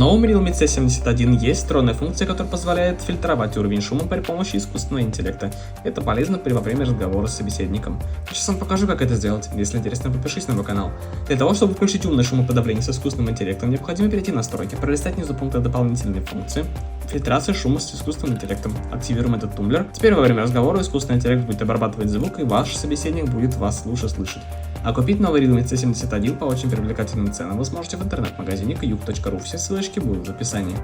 В новом Realme C71 есть встроенная функция, которая позволяет фильтровать уровень шума при помощи искусственного интеллекта. Это полезно во время разговора с собеседником. Сейчас вам покажу, как это сделать. Если интересно, подпишись на мой канал. Для того, чтобы включить умное шумоподавление с искусственным интеллектом, необходимо перейти в настройки, пролистать внизу пункта дополнительные функции, фильтрация шума с искусственным интеллектом. Активируем этот тумблер. Теперь во время разговора искусственный интеллект будет обрабатывать звук, и ваш собеседник будет вас лучше слышать. А купить новый Realme C71 по очень привлекательным ценам вы сможете в интернет-магазине kuyuk.ru. Все ссылочки будут в описании.